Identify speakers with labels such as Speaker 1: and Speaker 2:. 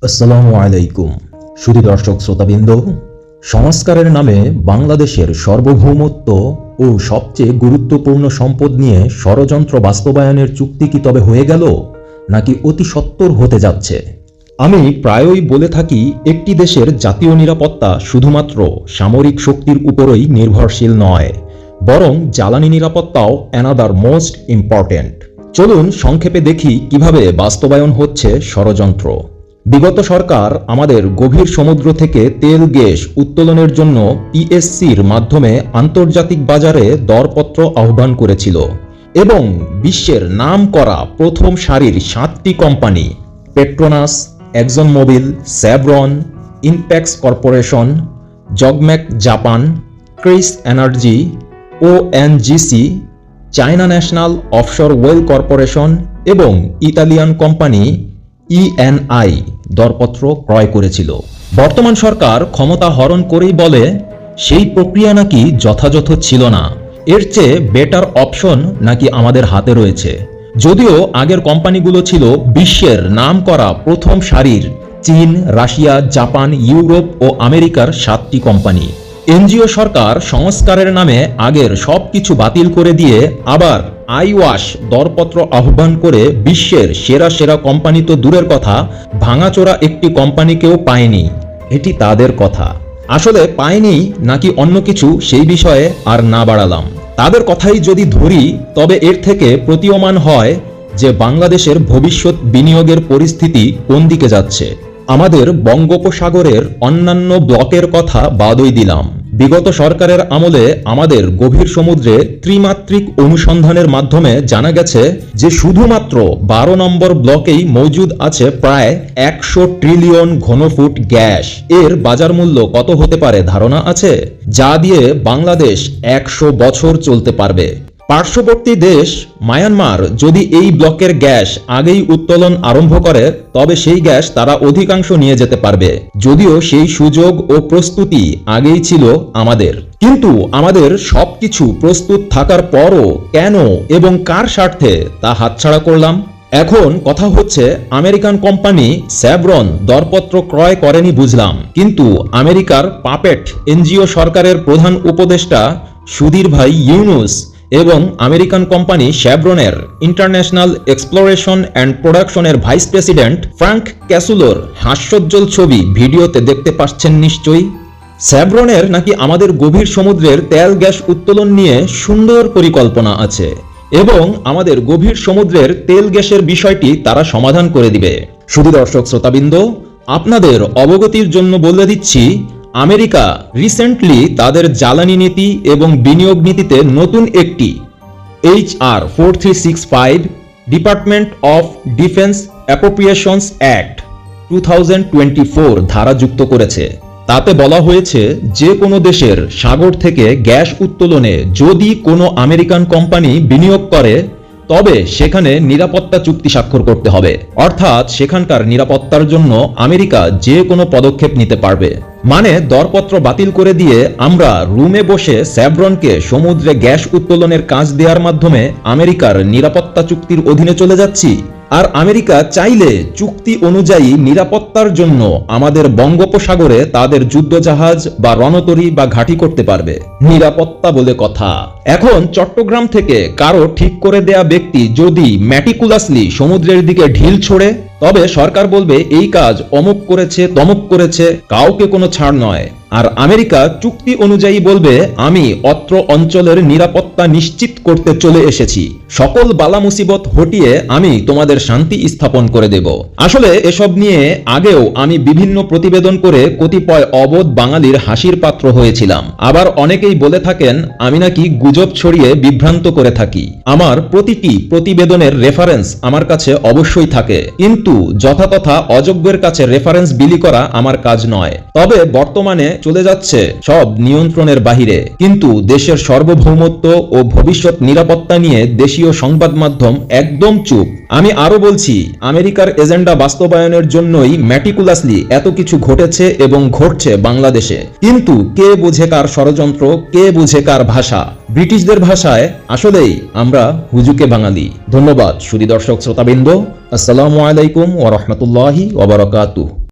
Speaker 1: আসসালামু আলাইকুম সুধী দর্শক শ্রোতাবৃন্দ, সংস্কারের নামে বাংলাদেশের সার্বভৌমত্ব ও সবচেয়ে গুরুত্বপূর্ণ সম্পদ নিয়ে ষড়যন্ত্র বাস্তবায়নের চুক্তি কি তবে হয়ে গেল, নাকি অতি সত্বর হতে যাচ্ছে? আমি প্রায়ই বলে থাকি, একটি দেশের জাতীয় নিরাপত্তা শুধুমাত্র সামরিক শক্তির উপরই নির্ভরশীল নয়, বরং জ্বালানি নিরাপত্তাও অ্যানাদার মোস্ট ইম্পর্ট্যান্ট। চলুন সংক্ষেপে দেখি কিভাবে বাস্তবায়ন হচ্ছে ষড়যন্ত্র। বিগত সরকার আমাদের গভীর সমুদ্র থেকে তেল গ্যাস উত্তোলনের জন্য পিএসসির মাধ্যমে আন্তর্জাতিক বাজারে দরপত্র আহ্বান করেছিল এবং বিশ্বের নামকরা প্রথম সারির 7টি company Petronas, Exxon Mobil, Chevron, Inpex corporation, JOGMEC Japan, Kris energy, ONGC, China National Offshore Oil Corporation এবং ইতালিয়ান কোম্পানি ইএনআই দরপত্র ক্রয় করেছিল। বর্তমান সরকার ক্ষমতা হরণ করেই বলে সেই প্রক্রিয়া নাকি যথাযথ ছিল না, এর চেয়ে বেটার অপশন নাকি আমাদের হাতে রয়েছে। যদিও আগের কোম্পানিগুলো ছিল বিশ্বের নামকরা প্রথম সারির চীন, রাশিয়া, জাপান, ইউরোপ ও আমেরিকার 7টি কোম্পানি। এনজিও সরকার সংস্কারের নামে আগের সবকিছু বাতিল করে দিয়ে আবার আইওয়াশ দরপত্র আহ্বান করে বিশ্বের সেরা সেরা কোম্পানি তো দূরের কথা, ভাঙাচোরা একটি কোম্পানিকেও পায়নি। এটি তাদের কথা, আসলে পায়নি নাকি অন্য কিছু সেই বিষয়ে আর না বাড়ালাম। তাদের কথাই যদি ধরি, তবে এর থেকে প্রতীয়মান হয় যে বাংলাদেশের ভবিষ্যৎ বিনিয়োগের পরিস্থিতি কোন দিকে যাচ্ছে। আমাদের বঙ্গোপসাগরের অন্যান্য ব্লকের কথা বাদই দিলাম, বিগত সরকারের আমলে আমাদের গভীর সমুদ্রে ত্রিমাত্রিক অনুসন্ধানের মাধ্যমে জানা গেছে যে শুধুমাত্র 12 নম্বর ব্লকেই মজুদ আছে প্রায় 100 ট্রিলিয়ন ঘনফুট গ্যাস। এর বাজার মূল্য কত হতে পারে ধারণা আছে? যা দিয়ে বাংলাদেশ 100 বছর চলতে পারবে। পার্শ্ববর্তী দেশ মায়ানমার যদি এই ব্লকের গ্যাস আগেই উত্তোলন আরম্ভ করে, তবে সেই গ্যাস তারা অধিকাংশ নিয়ে যেতে পারবে। যদিও সেই সুযোগ ও প্রস্তুতি আগেই ছিল আমাদের, কিন্তু আমাদের সবকিছু প্রস্তুত থাকার পরও কেন এবং কার স্বার্থে তা হাতছাড়া করলাম? এখন কথা হচ্ছে, আমেরিকান কোম্পানি সেভরন দরপত্র ক্রয় করেনি বুঝলাম, কিন্তু আমেরিকার পাপেট এনজিও সরকারের প্রধান উপদেষ্টা সুধীর ভাই ইউনুস এবং আমেরিকান কোম্পানি শেভরনের ইন্টারন্যাশনাল এক্সপ্লোরেশন অ্যান্ড প্রোডাকশনের ভাইস প্রেসিডেন্ট ফ্রাঙ্ক ক্যাসুলোর হাস্যোজ্জ্বল ছবি ভিডিওতে দেখতে পাচ্ছেন নিশ্চয়ই। শেভরনের নাকি আমাদের গভীর সমুদ্রের তেল গ্যাস উত্তোলন নিয়ে সুন্দর পরিকল্পনা আছে এবং আমাদের গভীর সমুদ্রের তেল গ্যাসের বিষয়টি তারা সমাধান করে দিবে। শুধু দর্শক শ্রোতাবৃন্দ, আপনাদের অবগতির জন্য বলে দিচ্ছি, আমেরিকা রিসেন্টলি তাদের জ্বালানি নীতি এবং বিনিয়োগ নীতিতে নতুন একটি HR 4365 department of defence অ্যাপ্রোপ্রিয়েশনস act 2024 ধারা যুক্ত করেছে। তাতে বলা হয়েছে, যে কোনো দেশের সাগর থেকে গ্যাস উত্তোলনে যদি কোনো আমেরিকান কোম্পানি বিনিয়োগ করে, তবে সেখানে নিরাপত্তা চুক্তি স্বাক্ষর করতে হবে। অর্থাৎ সেখানকার নিরাপত্তার জন্য আমেরিকা যে কোনো পদক্ষেপ নিতে পারবে। মানে দরপত্র বাতিল করে দিয়ে আমরা রুমে বসে সেভরনকে সমুদ্রে গ্যাস উত্তোলনের কাজ দেওয়ার মাধ্যমে আমেরিকার নিরাপত্তা চুক্তির অধীনে চলে যাচ্ছি। আর আমেরিকা চাইলে চুক্তি অনুযায়ী নিরাপত্তার জন্য আমাদের বঙ্গোপসাগরে তাদের যুদ্ধজাহাজ বা রণতরী বা ঘাঁটি করতে পারবে। নিরাপত্তা বলে কথা। এখন চট্টগ্রাম থেকে কারো ঠিক করে দেয়া ব্যক্তি যদি ম্যাটিকুলাসলি সমুদ্রের দিকে ঢিল ছোড়ে, তবে সরকার বলবে এই কাজ অমুক করেছে তমুক করেছে, কাউকে কোনো ছাড় নয়। আর আমেরিকা চুক্তি অনুযায়ী বলবে, আমি অত্র অঞ্চলের নিরাপত্তা নিশ্চিত করতে চলে এসেছি, সকল বালা মুসিবত হটিয়ে আমি তোমাদের শান্তি স্থাপন করে দেব। আসলে এসব নিয়ে আগেও আমি বিভিন্ন প্রতিবেদন করে কতিপয় অবোধ বাঙালির হাসির পাত্র হয়েছিলাম। আবার অনেকেই বলে থাকেন আমি নাকি গুজব ছড়িয়ে বিভ্রান্ত করে থাকি। আমার প্রতিটি প্রতিবেদনের রেফারেন্স আমার কাছে অবশ্যই থাকে, কিন্তু যথাতথা অযোগ্যের কাছে রেফারেন্স বিলি করা আমার কাজ নয়। তবে বর্তমানে চলে যাচ্ছে সব নিয়ন্ত্রণের বাহিরে, কিন্তু দেশের সার্বভৌমত্ব ও ভবিষ্যৎ নিরাপত্তা নিয়ে দেশীয় সংবাদ মাধ্যম একদম চুপ। আমি আরো বলছি, আমেরিকার এজেন্ডা বাস্তবায়নের জন্যই ম্যাটিকুলাসলি এত কিছু ঘটেছে এবং ঘটছে বাংলাদেশে। কিন্তু কে বুঝে কার ষড়যন্ত্র, কে বুঝে কার ভাষা? ব্রিটিশদের ভাষায় আসলেই আমরা হুজুকে বাঙালি। ধন্যবাদ সুধী দর্শক শ্রোতাবৃন্দ। আসসালামু আলাইকুম ওয়া রাহমাতুল্লাহি ওয়া বারাকাতুহু।